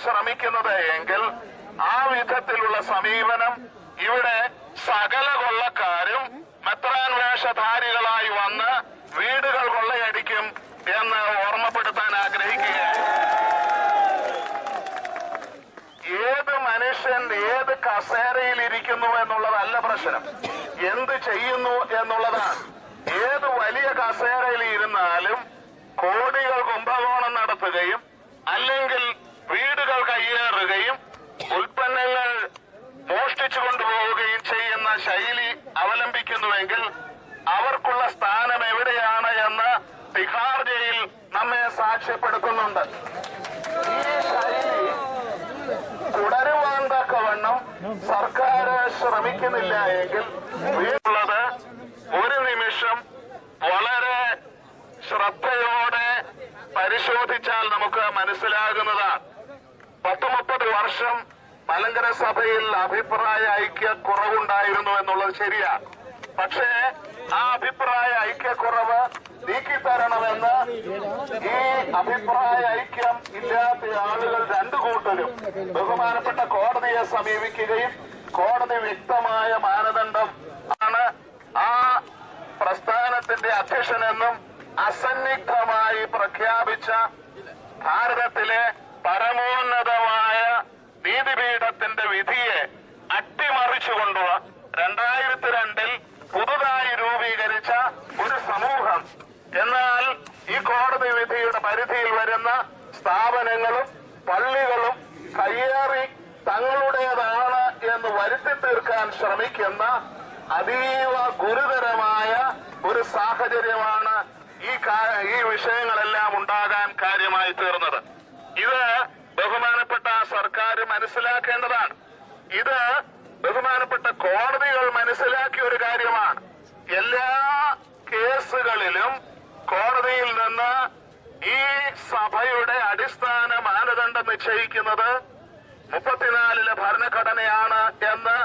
ശ്രമിക്കുന്നത് എങ്കിൽ ആ വിധത്തിലുള്ള സമീപനം ഇവിടെ സകല കൊള്ളക്കാരും മെത്രാൻ വേഷധാരികളായി വന്ന് വീടുകൾ കൊള്ളയടിക്കും എന്ന് ഓർമ്മപ്പെടുത്താൻ ആഗ്രഹിക്കുകയാണ്. ഏത് മനുഷ്യൻ ഏത് കസേരയിൽ ഇരിക്കുന്നു എന്നുള്ളതല്ല പ്രശ്നം, എന്ത് ചെയ്യുന്നു എന്നുള്ളതാണ്. ഏത് വലിയ കസേരയിൽ ഇരുന്നാലും കോടികൾ കുംഭകോണം നടത്തുകയും അല്ലെങ്കിൽ വീടുകൾ കയ്യേറുകയും ഉൽപ്പന്നങ്ങൾ മോഷ്ടിച്ചു കൊണ്ടുപോവുകയും ചെയ്യുന്ന ശൈലി അവലംബിക്കുന്നുവെങ്കിൽ അവർക്കുള്ള സ്ഥാനം എവിടെയാണ് എന്ന് തിഹാർ ജയിൽ നമ്മെ സാക്ഷ്യപ്പെടുത്തുന്നുണ്ട്. ഈ ശൈലി തുടരുവാൻ തക്കവണ്ണം സർക്കാർ ശ്രമിക്കുന്നില്ല എങ്കിൽ വീടുള്ളത് ഒരു നിമിഷം വളരെ ശ്രദ്ധയോടെ പരിശോധിച്ചാൽ നമുക്ക് മനസ്സിലാകുന്നതാണ്. 30 വർഷം മലങ്കര സഭയിൽ അഭിപ്രായ ഐക്യക്കുറവുണ്ടായിരുന്നു എന്നുള്ളത് ശരിയാണ്. പക്ഷേ ആ അഭിപ്രായ ഐക്യക്കുറവ് നീക്കിത്തരണമെന്ന് ഈ അഭിപ്രായ ഐക്യം ഇല്ലാത്ത ആളുകൾ രണ്ടു കൂട്ടരും ബഹുമാനപ്പെട്ട കോടതിയെ സമീപിക്കുകയും കോടതി വ്യക്തമായ മാനദണ്ഡം ആണ് ആ പ്രസ്ഥാനത്തിന്റെ അധ്യക്ഷനെന്നും അസന്നിഗ്ധമായി പ്രഖ്യാപിച്ച ഭാരതത്തിലെ പരമോന്നതമായ നീതിപീഠത്തിന്റെ വിധിയെ അട്ടിമറിച്ചുകൊണ്ടുള്ള 2002 പുതുതായി രൂപീകരിച്ച ഒരു സമൂഹം, എന്നാൽ ഈ കോടതി വിധിയുടെ പരിധിയിൽ വരുന്ന സ്ഥാപനങ്ങളും പള്ളികളും കയ്യേറി തങ്ങളുടേതാണ് എന്ന് വരുത്തി തീർക്കാൻ ശ്രമിക്കുന്ന അതീവ ഗുരുതരമായ ഒരു സാഹചര്യമാണ് ഈ വിഷയങ്ങളെല്ലാം ഉണ്ടാകാൻ കാര്യമായി തീർന്നത്. ഇത് ബഹുമാനപ്പെട്ട സർക്കാർ മനസ്സിലാക്കേണ്ടതാണ്. ഇത് ബഹുമാനപ്പെട്ട കോടതികൾ മനസ്സിലാക്കിയ ഒരു കാര്യമാണ്. എല്ലാ കേസുകളിലും കോടതിയിൽ നിന്ന് ഈ സഭയുടെ അടിസ്ഥാന മാനദണ്ഡം നിശ്ചയിക്കുന്നത് 34 ഭരണഘടനയാണ് എന്ന്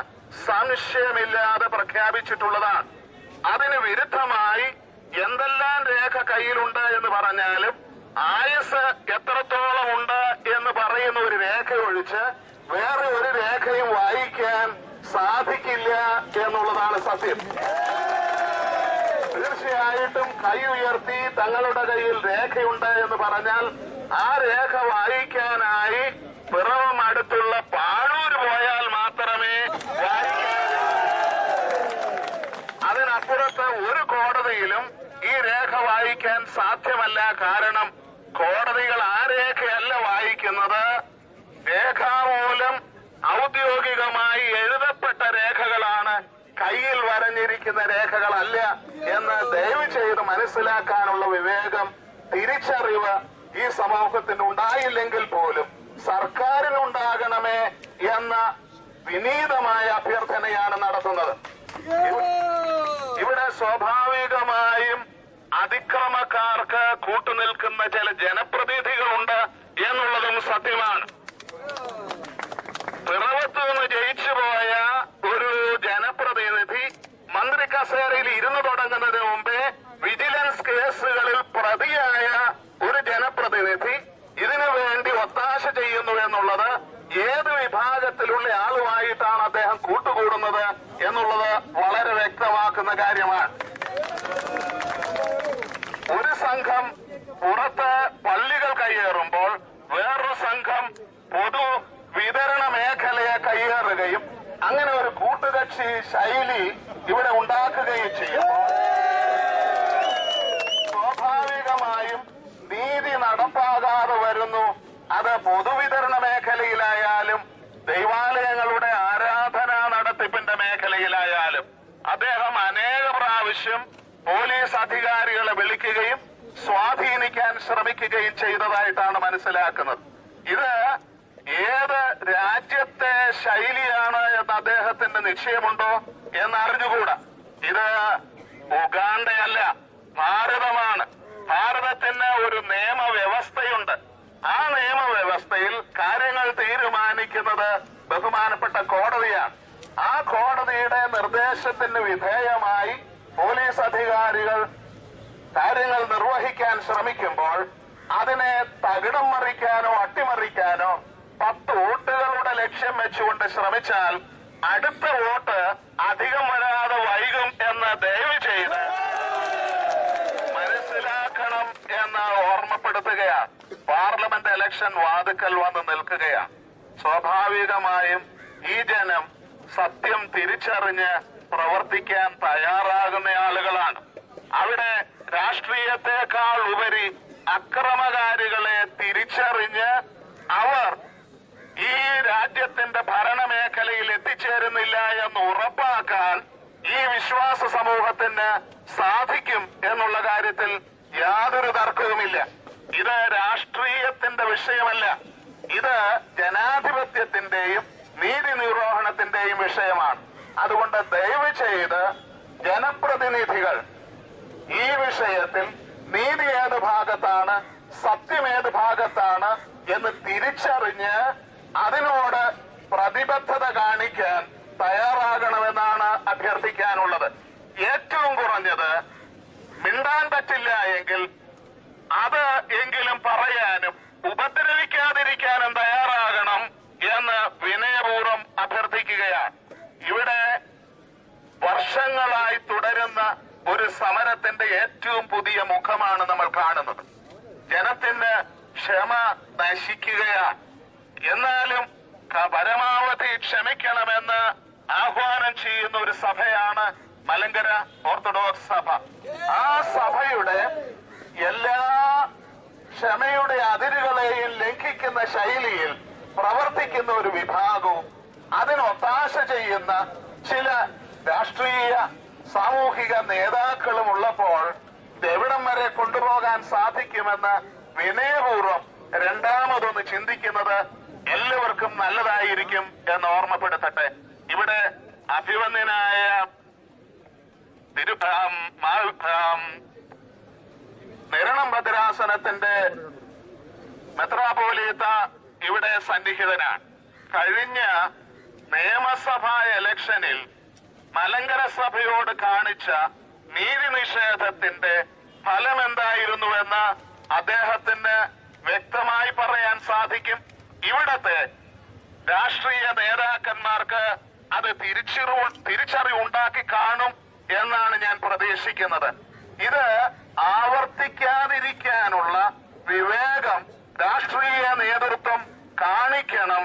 സംശയമില്ലാതെ പ്രഖ്യാപിച്ചിട്ടുള്ളതാണ്. അതിന് വിരുദ്ധമായി എന്തെല്ലാം രേഖ കയ്യിലുണ്ട് എന്ന് പറഞ്ഞാലും ആയുസ് എത്രത്തോളം ഉണ്ട് എന്ന് പറയുന്ന ഒരു രേഖ ഒഴിച്ച് വേറെ ഒരു രേഖയും വായിക്കാൻ സാധിക്കില്ല എന്നുള്ളതാണ് സത്യം. തീർച്ചയായിട്ടും കൈ ഉയർത്തി തങ്ങളുടെ കയ്യിൽ രേഖയുണ്ട് എന്ന് പറഞ്ഞാൽ ആ രേഖ വായിക്കാനായി പിറവം അടുത്തുള്ള പാഴൂർ പോയാൽ മാത്രമേ അതിനപ്പുറത്ത് ഒരു കോടതിയിലും ഈ രേഖ വായിക്കാൻ സാധ്യമല്ല. കാരണം കോടതികൾ ആ രേഖയല്ല വായിക്കുന്നത്, രേഖാമൂലം ഔദ്യോഗികമായി എഴുതപ്പെട്ട രേഖകളാണ്, കയ്യിൽ വരഞ്ഞിരിക്കുന്ന രേഖകളല്ല എന്ന് ദയവ് ചെയ്ത് മനസ്സിലാക്കാനുള്ള വിവേകം, തിരിച്ചറിവ് ഈ സമൂഹത്തിന് ഉണ്ടായില്ലെങ്കിൽ പോലും സർക്കാരിനുണ്ടാകണമേ എന്ന വിനീതമായ അഭ്യർത്ഥനയാണ് നടത്തുന്നത്. ഇവിടെ സ്വാഭാവികമായും അതിക്രമക്കാർക്ക് കൂട്ടുനിൽക്കുന്ന ചില ജനപ്രതിനിധികളുണ്ട് എന്നുള്ളതും സത്യമാണ്. പിറവത്ത് നിന്ന് ജയിച്ചുപോയ ഒരു ജനപ്രതിനിധി മന്ത്രി കസേരയിൽ ഇരുന്നു തുടങ്ങുന്നതിന് മുമ്പേ വിജിലൻസ് കേസുകളിൽ പ്രതിയായ ഒരു ജനപ്രതിനിധി ഇതിനു വേണ്ടി ഒത്താശ ചെയ്യുന്നു എന്നുള്ളത് ഏത് വിഭാഗത്തിലുള്ള ആളുമായിട്ടാണ് അദ്ദേഹം കൂട്ടുകൂടുന്നത് എന്നുള്ളത് വളരെ വ്യക്തമാക്കുന്ന കാര്യമാണ്. ഒരു സംഘം പുറത്ത് പള്ളികൾ കയ്യേറുമ്പോൾ വേറൊരു സംഘം പൊതു വിതരണ മേഖലയെ കയ്യേറുകയും അങ്ങനെ ഒരു കൂട്ടുകക്ഷി ശൈലി ഇവിടെ ഉണ്ടാക്കുകയും ചെയ്യുമ്പോൾ സ്വാഭാവികമായും നീതി നടപ്പാകാതെ വരുന്നു. അത് പൊതുവിതരണ മേഖലയിലായാലും ദൈവാലയങ്ങളുടെ ആരാധനാ നടത്തിപ്പിന്റെ മേഖലയിലായാലും അദ്ദേഹം അനേക പ്രാവശ്യം പോലീസ് അധികാരികളെ വിളിക്കുകയും സ്വാധീനിക്കാൻ ശ്രമിക്കുകയും ചെയ്തതായിട്ടാണ് മനസ്സിലാക്കുന്നത്. ഇത് ഏത് രാജ്യത്തെ ശൈലിയാണ് എന്ന് അദ്ദേഹത്തിന്റെ നിശ്ചയമുണ്ടോ എന്നറിഞ്ഞുകൂടാ. ഇത് ഉഗാണ്ടയല്ല, ഭാരതമാണ്. ഭാരതത്തിന് ഒരു നിയമവ്യവസ്ഥയുണ്ട്. ആ നിയമവ്യവസ്ഥയിൽ കാര്യങ്ങൾ തീരുമാനിക്കുന്നത് ബഹുമാനപ്പെട്ട കോടതിയാണ്. ആ കോടതിയുടെ നിർദ്ദേശത്തിന് വിധേയമായി പോലീസ് അധികാരികൾ കാര്യങ്ങൾ നിർവഹിക്കാൻ ശ്രമിക്കുമ്പോൾ അതിനെ തകിടം മറിക്കാനോ അട്ടിമറിക്കാനോ ലക്ഷ്യം വെച്ചുകൊണ്ട് ശ്രമിച്ചാൽ അടുത്ത വോട്ട് അധികം വരാതെ വൈകും എന്ന് ദയവ് ചെയ്ത് മനസ്സിലാക്കണം എന്ന് ഓർമ്മപ്പെടുത്തുകയാണ്. പാർലമെന്റ് ഇലക്ഷൻ വാതുക്കൽ വന്ന് നിൽക്കുകയാണ്. സ്വാഭാവികമായും ഈ ജനം സത്യം തിരിച്ചറിഞ്ഞ് പ്രവർത്തിക്കാൻ തയ്യാറാകുന്ന ആളുകളാണ്. അവിടെ രാഷ്ട്രീയത്തെക്കാൾ ഉപരി അക്രമകാരികളെ തിരിച്ചറിഞ്ഞ് അവർ ഈ രാജ്യത്തിന്റെ ഭരണമേഖലയിൽ എത്തിച്ചേരുന്നില്ല എന്ന് ഉറപ്പാക്കാൻ ഈ വിശ്വാസ സമൂഹത്തിന് സാധിക്കും എന്നുള്ള കാര്യത്തിൽ യാതൊരു തർക്കവുമില്ല. ഇത് രാഷ്ട്രീയത്തിന്റെ വിഷയമല്ല, ഇത് ജനാധിപത്യത്തിന്റെയും നീതി നിർവഹണത്തിന്റെയും വിഷയമാണ്. അതുകൊണ്ട് ദയവ് ചെയ്ത് ജനപ്രതിനിധികൾ ഈ വിഷയത്തിൽ നീതി ഏത് ഭാഗത്താണ്, സത്യം ഏത് ഭാഗത്താണ് എന്ന് തിരിച്ചറിഞ്ഞ് അതിനോട് പ്രതിബദ്ധത കാണിക്കാൻ തയ്യാറാകണമെന്നാണ് അഭ്യർത്ഥിക്കാനുള്ളത്. ഏറ്റവും കുറഞ്ഞത് മിണ്ടാൻ പറ്റില്ല എങ്കിൽ അത് എങ്കിലും പറയാനും ഉപദ്രവിക്കാതിരിക്കാനും തയ്യാറാകണം എന്ന് വിനയപൂർവ്വം അഭ്യർത്ഥിക്കുകയാണ്. ഇവിടെ വർഷങ്ങളായി തുടരുന്ന ഒരു സമരത്തിന്റെ ഏറ്റവും പുതിയ മുഖമാണ് നമ്മൾ കാണുന്നത്. ജനത്തിന് ക്ഷമ നശിക്കുകയാണ്. എന്നാലും പരമാവധി ക്ഷമിക്കണമെന്ന് ആഹ്വാനം ചെയ്യുന്ന ഒരു സഭയാണ് മലങ്കര ഓർത്തഡോക്സ് സഭ. ആ സഭയുടെ എല്ലാ ക്ഷമയുടെ അതിരുകളെയും ലംഘിക്കുന്ന ശൈലിയിൽ പ്രവർത്തിക്കുന്ന ഒരു വിഭാഗവും അതിനൊത്താശ ചെയ്യുന്ന ചില രാഷ്ട്രീയ സാമൂഹിക നേതാക്കളും ഉള്ളപ്പോൾ എവിടം വരെ കൊണ്ടുപോകാൻ സാധിക്കുമെന്ന് വിനയപൂർവ്വം രണ്ടാമതൊന്ന് ചിന്തിക്കുന്നത് എല്ലാവർക്കും നല്ലതായിരിക്കും എന്ന് ഓർമ്മപ്പെടുത്തട്ടെ. ഇവിടെ അഭിവന്യനായ നിരണം ഭദ്രാസനത്തിന്റെ മെത്രാപോലീത്ത ഇവിടെ സന്നിഹിതനാണ്. കഴിഞ്ഞ നിയമസഭാ ഇലക്ഷനിൽ മലങ്കര സഭയോട് കാണിച്ച നീതി നിഷേധത്തിന്റെ ഫലം എന്തായിരുന്നുവെന്ന് അദ്ദേഹത്തിന് വ്യക്തമായി പറയാൻ സാധിക്കും. ഇവിടത്തെ രാഷ്ട്രീയ നേതാക്കന്മാർക്ക് അത് തിരിച്ചറിവുണ്ടാക്കി കാണും എന്നാണ് ഞാൻ പ്രതീക്ഷിക്കുന്നത്. ഇത് ആവർത്തിക്കാതിരിക്കാനുള്ള വിവേകം രാഷ്ട്രീയ നേതൃത്വം കാണിക്കണം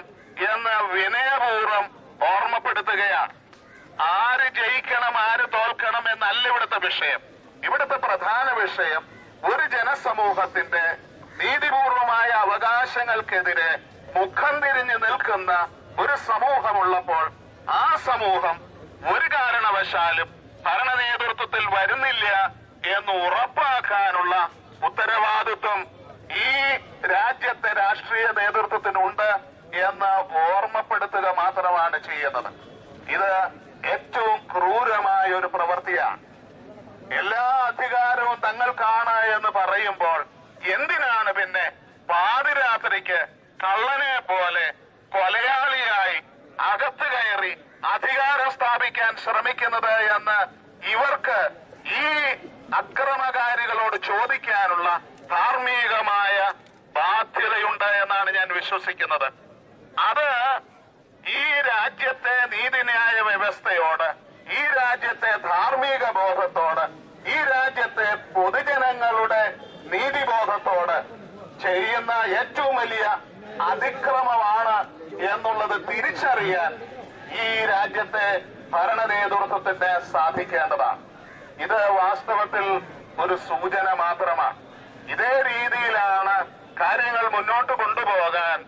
എന്ന് വിനയപൂർവ്വം ഓർമ്മപ്പെടുത്തുകയാണ്. ആര് ജയിക്കണം ആര് തോൽക്കണം എന്നല്ല ഇവിടുത്തെ വിഷയം. ഇവിടുത്തെ പ്രധാന വിഷയം ഒരു ജനസമൂഹത്തിന്റെ നീതിപൂർവമായ അവകാശങ്ങൾക്കെതിരെ മുഖം തിരിഞ്ഞു നിൽക്കുന്ന ഒരു സമൂഹമുള്ളപ്പോൾ ആ സമൂഹം ഒരു കാരണവശാലും ഭരണ നേതൃത്വത്തിൽ വരുന്നില്ല എന്ന് ഉറപ്പാക്കാനുള്ള ഉത്തരവാദിത്വം ഈ രാജ്യത്തെ രാഷ്ട്രീയ നേതൃത്വത്തിനുണ്ട് എന്ന് ഓർമ്മപ്പെടുത്തുക മാത്രമാണ് ചെയ്യുന്നത്. ഇത് ഏറ്റവും ക്രൂരമായ ഒരു പ്രവൃത്തിയാണ്. എല്ലാ അധികാരവും തങ്ങൾക്കാണ് എന്ന് പറയുമ്പോൾ എന്തിനാണ് പിന്നെ പാതിരാത്രിക്ക് കള്ളനെ പോലെ കൊലയാളിയായി അകത്ത് കയറി അധികാരം സ്ഥാപിക്കാൻ ശ്രമിക്കുന്നത് എന്ന് ഇവർക്ക് ഈ അക്രമകാരികളോട് ചോദിക്കാനുള്ള ധാർമ്മികമായ ബാധ്യതയുണ്ട് എന്നാണ് ഞാൻ വിശ്വസിക്കുന്നത്. അത് ഈ രാജ്യത്തെ നീതിന്യായ വ്യവസ്ഥയോട്, ഈ രാജ്യത്തെ ധാർമ്മിക ബോധത്തോട്, ഈ രാജ്യത്തെ പൊതുജനങ്ങളുടെ നീതിബോധത്തോട് ചെയ്യുന്ന ഏറ്റവും വലിയ അതിക്രമമാണ് എന്നുള്ളത് തിരിച്ചറിയാൻ ഈ രാജ്യത്തെ ഭരണ നേതൃത്വത്തിന് സാധിക്കേണ്ടതാണ്. ഇത് വാസ്തവത്തിൽ ഒരു സൂചന മാത്രമാണ്. ഇതേ രീതിയിലാണ് കാര്യങ്ങൾ മുന്നോട്ട് കൊണ്ടുപോകാൻ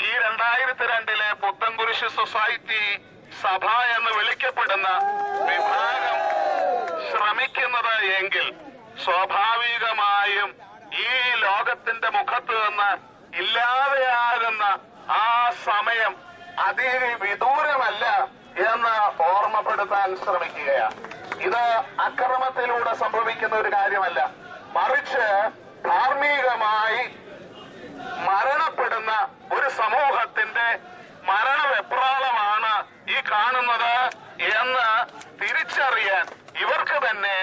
ഈ 2002 പുത്തൻകുരിശ് സൊസൈറ്റി സഭ എന്ന് വിളിക്കപ്പെടുന്ന വിഭാഗം ശ്രമിക്കുന്നത് എങ്കിൽ സ്വാഭാവികമായും ഈ ലോകത്തിന്റെ മുഖത്ത് നിന്ന് ഇല്ലാതെയാകുന്ന ആ സമയം അതിവിദൂരമല്ല എന്ന് ഓർമ്മപ്പെടുത്താൻ ശ്രമിക്കുകയാണ്. ഇത് അക്രമത്തിലൂടെ സംഭവിക്കുന്ന ഒരു കാര്യമല്ല, മറിച്ച് ധാർമ്മികമായി മരണപ്പെടുന്ന ഒരു സമൂഹത്തിന്റെ മരണവെപ്രാളമാണ് ഈ കാണുന്നത് എന്ന് തിരിച്ചറിയാൻ ഇവർക്ക് തന്നെ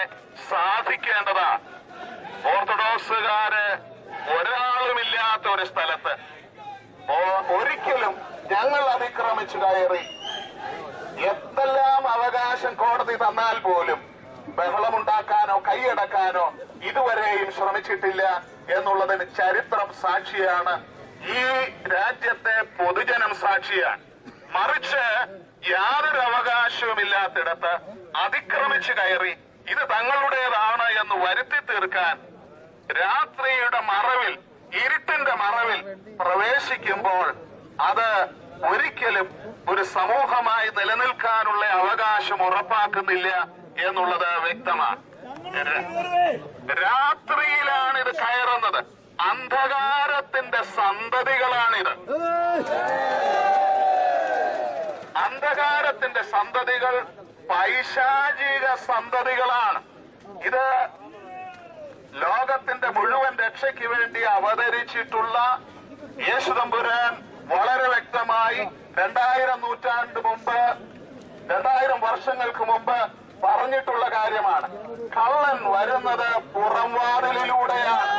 സാധിക്കേണ്ടതാണ്. ഓർത്തഡോക്സുകാര് ഒരാളുമില്ലാത്ത ഒരു സ്ഥലത്ത് ഒരിക്കലും ഞങ്ങൾ അതിക്രമിച്ചു കയറി. എന്തെല്ലാം അവകാശം കോടതി തന്നാൽ പോലും ബഹളമുണ്ടാക്കാനോ കൈയടക്കാനോ ഇതുവരെയും ശ്രമിച്ചിട്ടില്ല എന്നുള്ളതിന് ചരിത്രം സാക്ഷിയാണ്. ഈ രാജ്യത്തെ പൊതുജനം സാക്ഷിയാണ്. മറിച്ച് യാതൊരു അവകാശവുമില്ലാത്തിടത്ത് അതിക്രമിച്ചു കയറി ഇത് തങ്ങളുടേതാണ് എന്ന് വരുത്തി തീർക്കാൻ രാത്രിയുടെ മറവിൽ, ഇരുട്ടിന്റെ മറവിൽ പ്രവേശിക്കുമ്പോൾ അത് ഒരിക്കലും ഒരു സമൂഹമായി നിലനിൽക്കാനുള്ള അവകാശം ഉറപ്പാക്കുന്നില്ല എന്നുള്ളത് വ്യക്തമാണ്. രാത്രിയിലാണ് ഇത് കയറുന്നത്. അന്ധകാരത്തിന്റെ സന്തതികളാണിത്. അന്ധകാരത്തിന്റെ സന്തതികൾ പൈശാചിക സന്തതികളാണ്. ഇത് ലോകത്തിന്റെ മുഴുവൻ രക്ഷയ്ക്ക് വേണ്ടി അവതരിച്ചിട്ടുള്ള യേശുതമ്പുരാൻ വളരെ വ്യക്തമായി 2000 വർഷങ്ങൾക്ക് മുമ്പ് പറഞ്ഞിട്ടുള്ള കാര്യമാണ്. കള്ളൻ വരുന്നത് പുറംവാതിലിലൂടെയാണ്.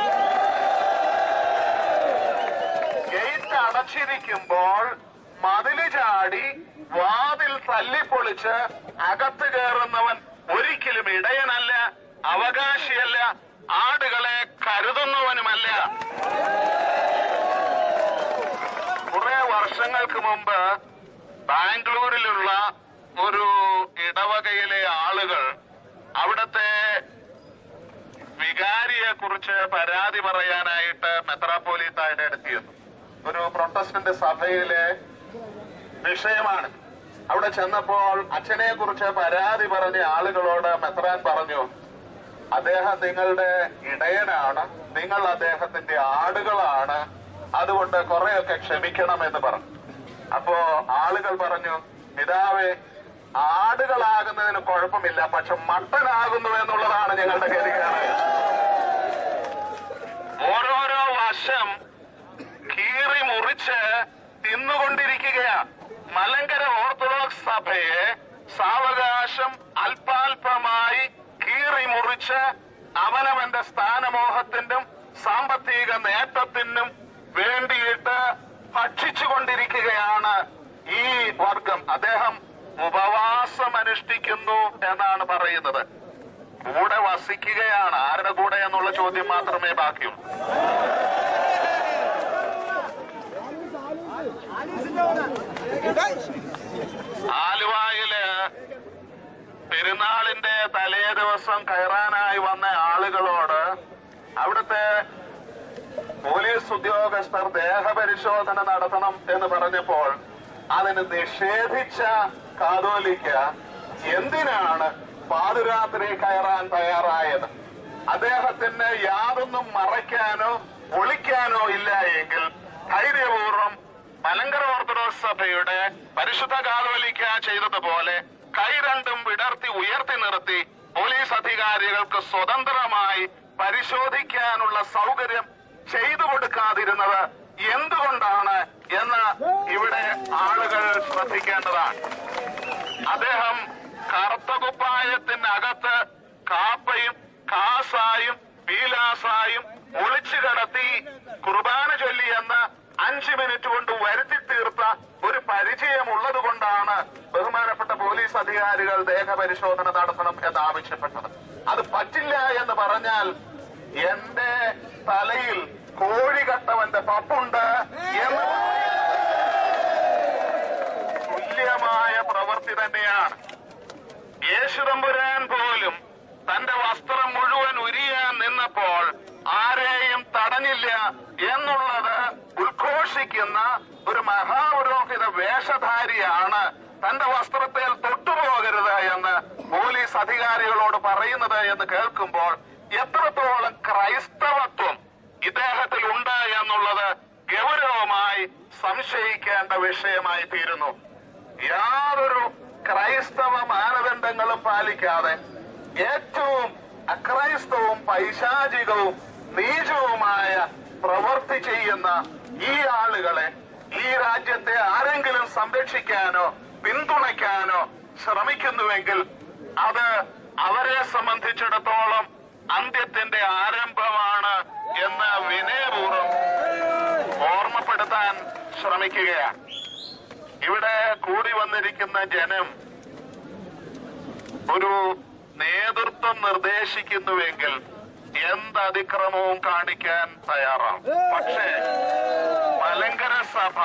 ഗേറ്റ് അടച്ചിരിക്കുമ്പോൾ മതില് ചാടി വാതിൽ തല്ലിപ്പൊളിച്ച് അകത്ത് കയറുന്നവൻ ഒരിക്കലും ഇടയനല്ല, അവകാശിയല്ല, ആടുകളെ കരുതുന്നവനുമല്ല. കുറെ വർഷങ്ങൾക്ക് മുമ്പ് ബാംഗ്ലൂരിലുള്ള ഒരു ഇടവകയിലെ ആളുകൾ അവിടത്തെ വികാരിയെ കുറിച്ച് പരാതി പറയാനായിട്ട് മെത്രാപ്പോലീത്തായുടെ അടുത്തിരുന്നു. ഒരു പ്രൊട്ടസ്റ്റന്റ് സഭയിലെ വിഷയമാണ്. അവിടെ ചെന്നപ്പോൾ അച്ഛനെ കുറിച്ച് പരാതി പറഞ്ഞ ആളുകളോട് മെത്രാൻ പറഞ്ഞു, അദ്ദേഹം നിങ്ങളുടെ ഇടയനാണ്, നിങ്ങൾ അദ്ദേഹത്തിന്റെ ആടുകളാണ്, അതുകൊണ്ട് കുറെയൊക്കെ ക്ഷമിക്കണമെന്ന് പറഞ്ഞു. അപ്പോ ആളുകൾ പറഞ്ഞു, പിതാവേ, ആടുകളാകുന്നതിന് കുഴപ്പമില്ല, പക്ഷെ മട്ടനാകുന്നു എന്നുള്ളതാണ് ഞങ്ങളുടെ ഗതികേട്. ഓരോരോ വശം കീറി മുറിച്ച് തിന്നുകൊണ്ടിരിക്കുകയാണ്. മലങ്കര ഓർത്തഡോക്സ് സഭയെ സാവകാശം അല്പാൽപമായി കീറി മുറിച്ച് അവനവന്റെ സ്ഥാനമോഹത്തിനും സാമ്പത്തിക നേട്ടത്തിനും വേണ്ടിയിട്ട് ഭക്ഷിച്ചുകൊണ്ടിരിക്കുകയാണ് ഈ വർഗം. അദ്ദേഹം ഉപവാസം അനുഷ്ഠിക്കുന്നു എന്നാണ് പറയുന്നത്. കൂടെ വസിക്കുകയാണ്. ആരുടെ കൂടെ എന്നുള്ള ചോദ്യം മാത്രമേ ബാക്കിയുള്ളൂ. ആലുവായില് പെരുന്നാളിന്റെ തലേ ദിവസം കയറാനായി വന്ന ആളുകളോട് അവിടുത്തെ പോലീസ് ഉദ്യോഗസ്ഥർ ദേഹപരിശോധന നടത്തണം എന്ന് പറഞ്ഞപ്പോൾ അതിന് നിഷേധിച്ച കാതോലിക്ക എന്തിനാണ് പാതിരാത്രി കയറാൻ തയ്യാറായത്? അദ്ദേഹത്തിന് യാതൊന്നും മറയ്ക്കാനോ ഒളിക്കാനോ ഇല്ല എങ്കിൽ ധൈര്യപൂർവ്വം മലങ്കര ഓർത്തഡോക്സ് സഭയുടെ പരിശുദ്ധ കാതോലിക്ക ചെയ്തതുപോലെ കൈ രണ്ടും വിടർത്തി ഉയർത്തി നിർത്തി പോലീസ് അധികാരികൾക്ക് സ്വതന്ത്രമായി പരിശോധിക്കാനുള്ള സൗകര്യം ചെയ്തു കൊടുക്കാതിരുന്നത് എന്തുകൊണ്ടാണ് എന്ന് ഇവിടെ ആളുകൾ ശ്രദ്ധിക്കേണ്ടതാണ്. അദ്ദേഹം കറുത്ത കുപ്പായത്തിനകത്ത് കാപ്പയും കാസായും പീലാസായും ഒളിച്ചു കടത്തി കുർബാന ചൊല്ലിയെന്ന് 5 മിനിറ്റ് കൊണ്ട് വരുത്തി തീർത്ത ഒരു പരിചയമുള്ളത് കൊണ്ടാണ് ബഹുമാനപ്പെട്ട പോലീസ് അധികാരികൾ ദേഹപരിശോധന നടത്തണം എന്ന് ആവശ്യപ്പെട്ടത്. അത് പറ്റില്ല എന്ന് പറഞ്ഞാൽ എന്റെ തലയിൽ കോഴികട്ടവന്റെ പപ്പുണ്ട് എന്ന് തുല്യമായ പ്രവൃത്തി തന്നെയാണ്. യേശുതമ്പുരാൻ പോലും തന്റെ വസ്ത്രം മുഴുവൻ ഉരിയാൻ നിന്നപ്പോൾ ആരെയും തടഞ്ഞില്ല എന്നുള്ളത് ഉദ്ഘോഷിക്കുന്ന ഒരു മഹാപുരോഹിത വേഷധാരിയാണ് തന്റെ വസ്ത്രത്തിൽ തൊട്ടുപോകരുത് എന്ന് പോലീസ് അധികാരികളോട് പറയുന്നത് എന്ന് കേൾക്കുമ്പോൾ എത്രത്തോളം ക്രൈസ്തവത്വം ഇദ്ദേഹത്തിൽ ഉണ്ട് എന്നുള്ളത് ഗൗരവമായി സംശയിക്കേണ്ട വിഷയമായി തീരുന്നു. യാതൊരു ക്രൈസ്തവ മാനദണ്ഡങ്ങളും പാലിക്കാതെ ഏറ്റവും അക്രൈസ്തവും പൈശാചികവും നീചവുമായ പ്രവൃത്തി ചെയ്യുന്ന ഈ ആളുകളെ ഈ രാജ്യത്തെ ആരെങ്കിലും സംരക്ഷിക്കാനോ പിന്തുണയ്ക്കാനോ ശ്രമിക്കുന്നുവെങ്കിൽ അത് അവരെ സംബന്ധിച്ചിടത്തോളം അന്ത്യത്തിന്റെ ആരംഭമാണ് എന്ന് വിനയപൂർവ്വം ഓർമ്മപ്പെടുത്താൻ ശ്രമിക്കുകയാണ്. ഇവിടെ കൂടി വന്നിരിക്കുന്ന ജനം ഒരു നേതൃത്വം നിർദ്ദേശിക്കുന്നുവെങ്കിൽ എന്ത് അതിക്രമവും കാണിക്കാൻ തയ്യാറാണ്. പക്ഷേ മലങ്കര സഭ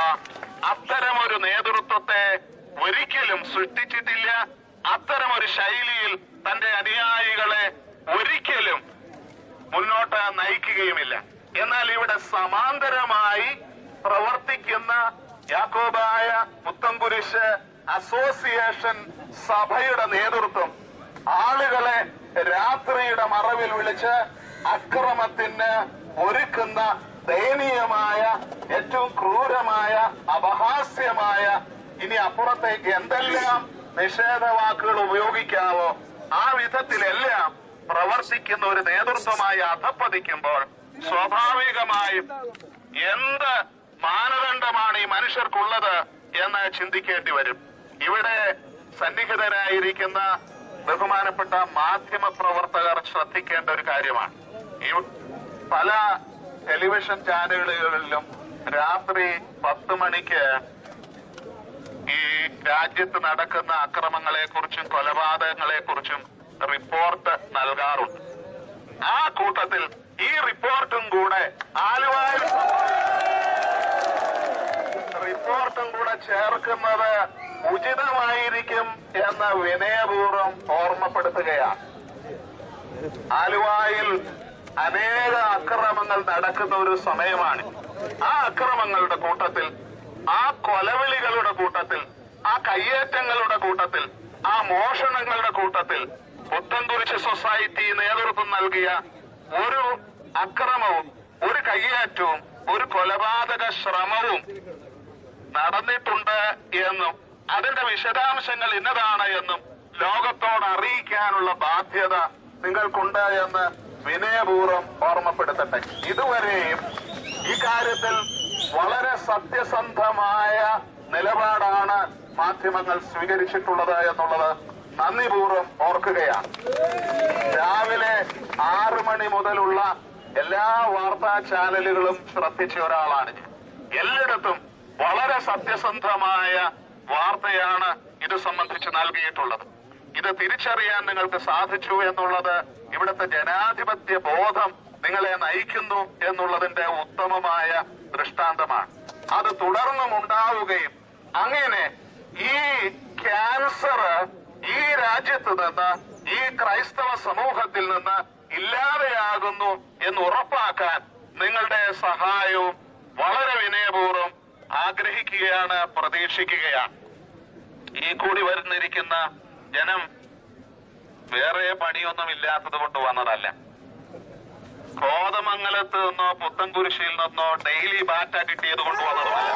അത്തരമൊരു നേതൃത്വത്തെ ഒരിക്കലും സൃഷ്ടിച്ചിട്ടില്ല. അത്തരമൊരു ശൈലിയിൽ തന്റെ അനുയായികളെ ഒരിക്കലും മുന്നോട്ട് നയിക്കുകയുമില്ല. എന്നാൽ ഇവിടെ സമാന്തരമായി പ്രവർത്തിക്കുന്ന യാക്കോബായ പുത്തൻകുരിശ് അസോസിയേഷൻ സഭയുടെ നേതൃത്വം ആളുകളെ രാത്രിയുടെ മറവിൽ വിളിച്ച് അക്രമത്തിന് ഒരുക്കുന്ന ദയനീയമായ, ഏറ്റവും ക്രൂരമായ, അപഹാസ്യമായ, ഇനി അപ്പുറത്തേക്ക് എന്തെല്ലാം നിഷേധവാക്കുകൾ ഉപയോഗിക്കാവോ ആ വിധത്തിലെല്ലാം പ്രവർത്തിക്കുന്ന ഒരു നേതൃത്വമായി അധപ്പതിക്കുമ്പോൾ സ്വാഭാവികമായും എന്ത് മാനദണ്ഡമാണ് ഈ മനുഷ്യർക്കുള്ളത് എന്ന് ചിന്തിക്കേണ്ടി വരും. ഇവിടെ സന്നിഹിതരായിരിക്കുന്ന ബഹുമാനപ്പെട്ട മാധ്യമ പ്രവർത്തകർ ശ്രദ്ധിക്കേണ്ട ഒരു കാര്യമാണ്. പല ടെലിവിഷൻ ചാനലുകളിലും രാത്രി 10 മണിക്ക് ഈ രാജ്യത്ത് നടക്കുന്ന അക്രമങ്ങളെക്കുറിച്ചും കൊലപാതകങ്ങളെക്കുറിച്ചും റിപ്പോർട്ട് നൽകാറുണ്ട്. ആ കൂട്ടത്തിൽ ഈ റിപ്പോർട്ടും കൂടെ ആലുവയിൽ റിപ്പോർട്ടും കൂടെ ചേർക്കുന്നത് ഉചിതമായിരിക്കും എന്ന് വിനയപൂർവ്വം ഓർമ്മപ്പെടുത്തുകയാണ്. ആലുവയിൽ അനേക അക്രമങ്ങൾ നടക്കുന്ന ഒരു സമയമാണ്. ആ അക്രമങ്ങളുടെ കൂട്ടത്തിൽ, ആ കൊലവിളികളുടെ കൂട്ടത്തിൽ, ആ കയ്യേറ്റങ്ങളുടെ കൂട്ടത്തിൽ, ആ മോഷണങ്ങളുടെ കൂട്ടത്തിൽ പുത്തൻകുരിശ് സൊസൈറ്റി നേതൃത്വം നൽകിയ ഒരു അക്രമവും, ഒരു കയ്യേറ്റവും, ഒരു കൊലപാതക ശ്രമവും നടന്നിട്ടുണ്ട് എന്നും അതിന്റെ വിശദാംശങ്ങൾ ഇന്നതാണ് എന്നും ലോകത്തോട് അറിയിക്കാനുള്ള ബാധ്യത നിങ്ങൾക്കുണ്ട് എന്ന് വിനയപൂർവ്വം ഓർമ്മപ്പെടുത്തട്ടെ. ഇതുവരെയും ഈ കാര്യത്തിൽ വളരെ സത്യസന്ധമായ നിലപാടാണ് മാധ്യമങ്ങൾ സ്വീകരിച്ചിട്ടുള്ളത് എന്നുള്ളത് നന്ദിപൂർവ്വം ഓർക്കുകയാണ്. രാവിലെ 6 മണി മുതലുള്ള എല്ലാ വാർത്താ ചാനലുകളും ശ്രദ്ധിച്ച ഒരാളാണ് ഞാൻ. എല്ലായിടത്തും വളരെ സത്യസന്ധമായ വാർത്തയാണ് ഇത് സംബന്ധിച്ച് നൽകിയിട്ടുള്ളത്. ഇത് തിരിച്ചറിയാൻ നിങ്ങൾക്ക് സാധിച്ചു എന്നുള്ളത് ഇവിടുത്തെ ജനാധിപത്യ ബോധം നിങ്ങളെ നയിക്കുന്നു എന്നുള്ളതിന്റെ ഉത്തമമായ ദൃഷ്ടാന്തമാണ്. അത് തുടർന്നും ഉണ്ടാവുകയും അങ്ങനെ ഈ ക്യാൻസർ ഈ രാജ്യത്ത് നിന്ന്, ഈ ക്രൈസ്തവ സമൂഹത്തിൽ നിന്ന് ഇല്ലാതെയാകുന്നു എന്ന് ഉറപ്പാക്കാൻ നിങ്ങളുടെ സഹായവും വളരെ വിനയപൂർവ്വം ആഗ്രഹിക്കുകയാണ്, പ്രതീക്ഷിക്കുകയാണ്. ഈ കൂടി വരുന്നിരിക്കുന്ന ജനം വേറെ പണിയൊന്നും ഇല്ലാത്തത് കൊണ്ട് വന്നതല്ല. കോതമംഗലത്ത് നിന്നോ പുത്തൻകുരിശിൽ നിന്നോ ഡെയിലി ബാറ്റ കിട്ടിയത് കൊണ്ട് വന്നതുമല്ല.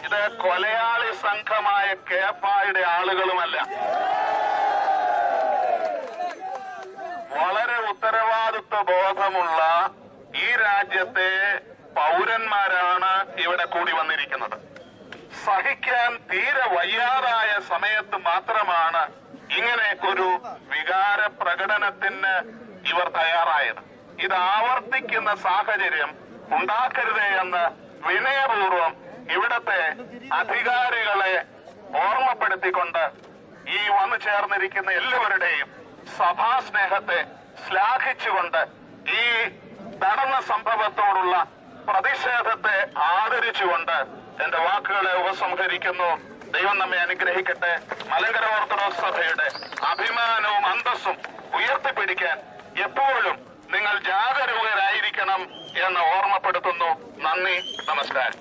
ഇത് കൊലയാളി സംഘമായ കേപ്പായുടെ ആളുകളുമല്ല. വളരെ ഉത്തരവാദിത്വ ബോധമുള്ള ഈ രാജ്യത്തെ പൗരന്മാരാണ് ഇവിടെ കൂടി വന്നിരിക്കുന്നത്. സഹിക്കാൻ തീരെ വയ്യാതായ സമയത്ത് മാത്രമാണ് ഇങ്ങനെ ഒരു വികാര പ്രകടനത്തിന് ഇവർ തയ്യാറായത്. ഇത് ആവർത്തിക്കുന്ന സാഹചര്യം ഉണ്ടാക്കരുതേ എന്ന് വിനയപൂർവ്വം ഇവിടത്തെ അധികാരികളെ ഓർമ്മപ്പെടുത്തിക്കൊണ്ട് ഈ വന്നു ചേർന്നിരിക്കുന്ന എല്ലാവരുടെയും സഭാസ്നേഹത്തെ ശ്ലാഘിച്ചുകൊണ്ട് ഈ നടന്ന സംഭവത്തോടുള്ള പ്രതിഷേധത്തെ ആദരിച്ചുകൊണ്ട് എന്റെ വാക്കുകളെ ഉപസംഹരിക്കുന്നു. ദൈവം നമ്മെ അനുഗ്രഹിക്കട്ടെ. മലങ്കര ഓർത്തഡോക്സ് സഭയുടെ അഭിമാനവും അന്തസ്സും ഉയർത്തിപ്പിടിക്കാൻ എപ്പോഴും നിങ്ങൾ ജാഗരൂകരായിരിക്കണം എന്ന് ഓർമ്മപ്പെടുത്തുന്നു. നന്ദി, നമസ്കാരം.